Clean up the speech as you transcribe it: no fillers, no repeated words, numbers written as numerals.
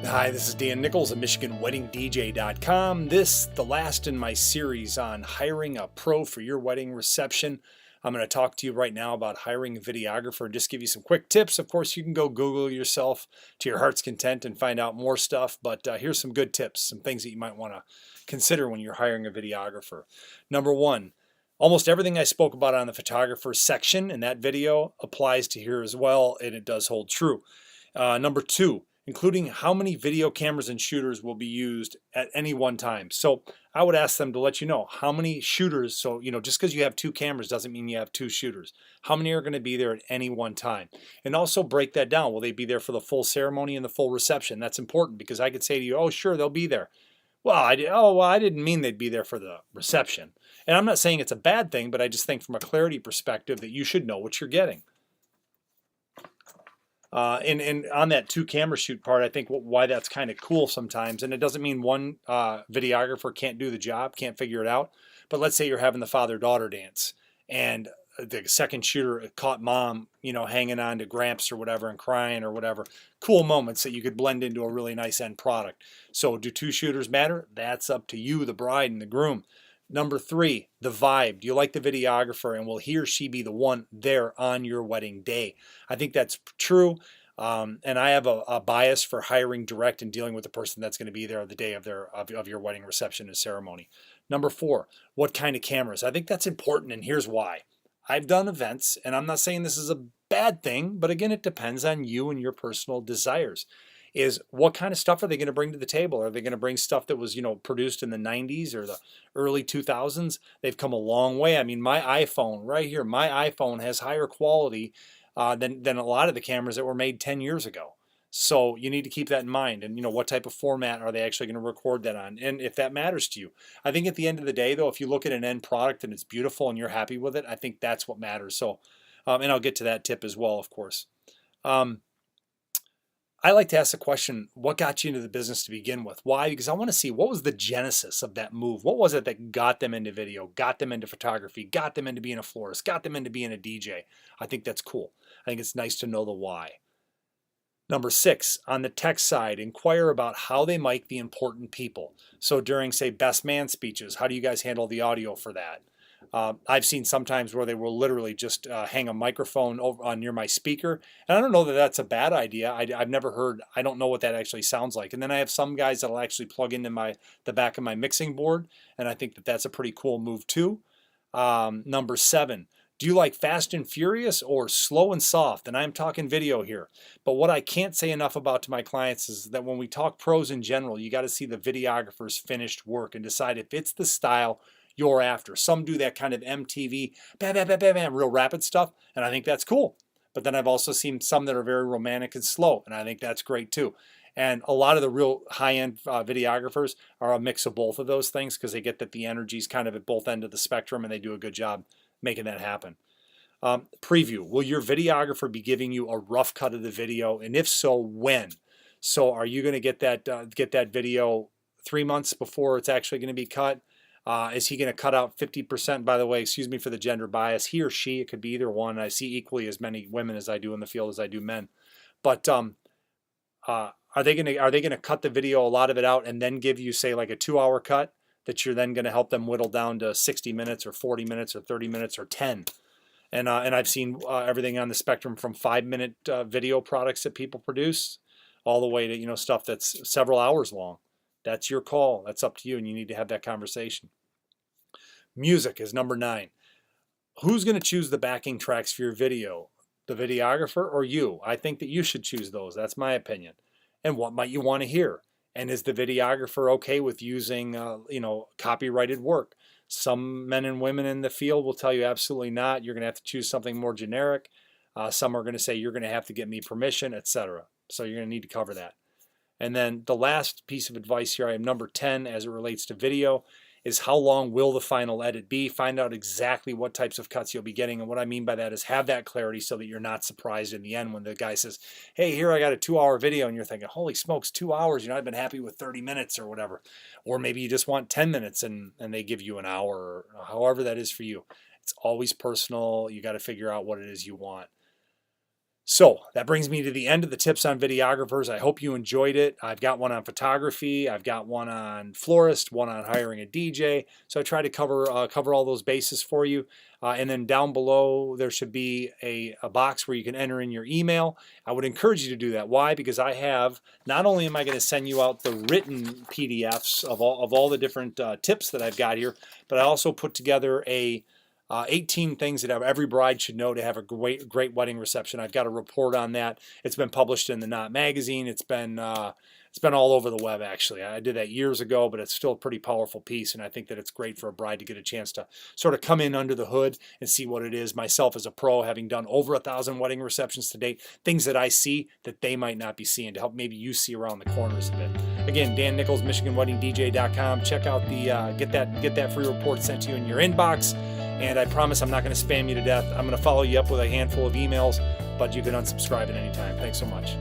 Hi, this is Dan Nichols of MichiganWeddingDJ.com. This, the last in my series on hiring a pro for your wedding reception. I'm going to talk to you right now about hiring a videographer and just give you some quick tips. Of course, you can go Google yourself to your heart's content and find out more stuff, but here's some good tips, some things that you might want to consider when you're hiring a videographer. Number one, almost everything I spoke about on the photographer section in that video applies to here as well, and it does hold true. Number two, including how many video cameras and shooters will be used at any one time. So I would ask them to let you know how many shooters. So, just because you have two cameras doesn't mean you have two shooters. How many are going to be there at any one time? And also break that down. Will they be there for the full ceremony and the full reception? That's important because I could say to you, oh, sure, they'll be there. Well, I didn't mean they'd be there for the reception. And I'm not saying it's a bad thing, but I just think from a clarity perspective that you should know what you're getting. And on that two camera shoot part, I think why that's kind of cool sometimes, and it doesn't mean one videographer can't do the job, can't figure it out. But let's say you're having the father-daughter dance, and the second shooter caught mom, hanging on to Gramps or whatever and crying or whatever. Cool moments that you could blend into a really nice end product. So do two shooters matter? That's up to you, the bride and the groom. Number three, the vibe. Do you like the videographer, and will he or she be the one there on your wedding day? I think that's true. And I have a bias for hiring direct and dealing with the person that's going to be there the day of your wedding reception and ceremony. Number four, what kind of cameras? I think that's important, and here's why. I've done events, and I'm not saying this is a bad thing, but again, it depends on you and your personal desires. Is what kind of stuff are they going to bring to the table? Are they going to bring stuff that was, produced in the 90s or the early 2000s? They've come a long way. I mean, my iPhone right here, my iPhone has higher quality than a lot of the cameras that were made 10 years ago. So you need to keep that in mind. And, what type of format are they actually going to record that on? And if that matters to you. I think at the end of the day, though, if you look at an end product and it's beautiful and you're happy with it, I think that's what matters. So, and I'll get to that tip as well, of course. I like to ask the question, what got you into the business to begin with? Why? Because I want to see what was the genesis of that move. What was it that got them into video, got them into photography, got them into being a florist, got them into being a DJ? I think that's cool. I think it's nice to know the why. Number six, on the tech side, inquire about how they mic the important people. So during, say, best man speeches, how do you guys handle the audio for that? I've seen sometimes where they will literally just hang a microphone over near my speaker. And I don't know that that's a bad idea. I've never heard, I don't know what that actually sounds like. And then I have some guys that'll actually plug into the back of my mixing board. And I think that that's a pretty cool move too. Number seven, do you like fast and furious or slow and soft? And I'm talking video here. But what I can't say enough about to my clients is that when we talk pros in general, you got to see the videographer's finished work and decide if it's the style you're after. Some do that kind of MTV, bam, bam, bam, bam, bam, real rapid stuff, and I think that's cool. But then I've also seen some that are very romantic and slow, and I think that's great too. And a lot of the real high-end videographers are a mix of both of those things because they get that the energy's kind of at both ends of the spectrum, and they do a good job making that happen. Preview. Will your videographer be giving you a rough cut of the video, and if so, when? So are you going to get that video 3 months before it's actually going to be cut? Is he going to cut out 50%? By the way, excuse me for the gender bias. He or she, it could be either one. I see equally as many women as I do in the field as I do men. But are they going to cut the video, a lot of it out, and then give you, say, like a 2-hour cut that you're then going to help them whittle down to 60 minutes or 40 minutes or 30 minutes or 10? And I've seen everything on the spectrum from 5-minute video products that people produce all the way to stuff that's several hours long. That's your call. That's up to you, and you need to have that conversation. Music is number 9. Who's going to choose the backing tracks for your video? The videographer or you? I think that you should choose those. That's my opinion. And what might you want to hear? And is the videographer okay with using, copyrighted work? Some men and women in the field will tell you absolutely not. You're going to have to choose something more generic. Some are going to say you're going to have to get me permission, etc. So you're going to need to cover that. And then the last piece of advice here, I am number 10 as it relates to video, is how long will the final edit be? Find out exactly what types of cuts you'll be getting. And what I mean by that is have that clarity so that you're not surprised in the end when the guy says, hey, here I got a 2-hour video, and you're thinking, holy smokes, 2 hours, I've been happy with 30 minutes or whatever. Or maybe you just want 10 minutes and they give you an hour, or however that is for you. It's always personal. You got to figure out what it is you want. So that brings me to the end of the tips on videographers. I hope you enjoyed it. I've got one on photography. I've got one on florist, one on hiring a DJ. So I try to cover all those bases for you. And then down below, there should be a box where you can enter in your email. I would encourage you to do that. Why? Because I have, not only am I going to send you out the written PDFs of all the different tips that I've got here, but I also put together 18 things that every bride should know to have a great wedding reception. I've got a report on that. It's been published in the Knot magazine. It's been all over the web, actually. I did that years ago, but it's still a pretty powerful piece, and I think that it's great for a bride to get a chance to sort of come in under the hood and see what it is. Myself as a pro, having done over 1,000 wedding receptions to date, things that I see that they might not be seeing to help maybe you see around the corners of it. Again, Dan Nichols, MichiganWeddingDJ.com. Check out the get that free report sent to you in your inbox. And I promise I'm not going to spam you to death. I'm going to follow you up with a handful of emails, but you can unsubscribe at any time. Thanks so much.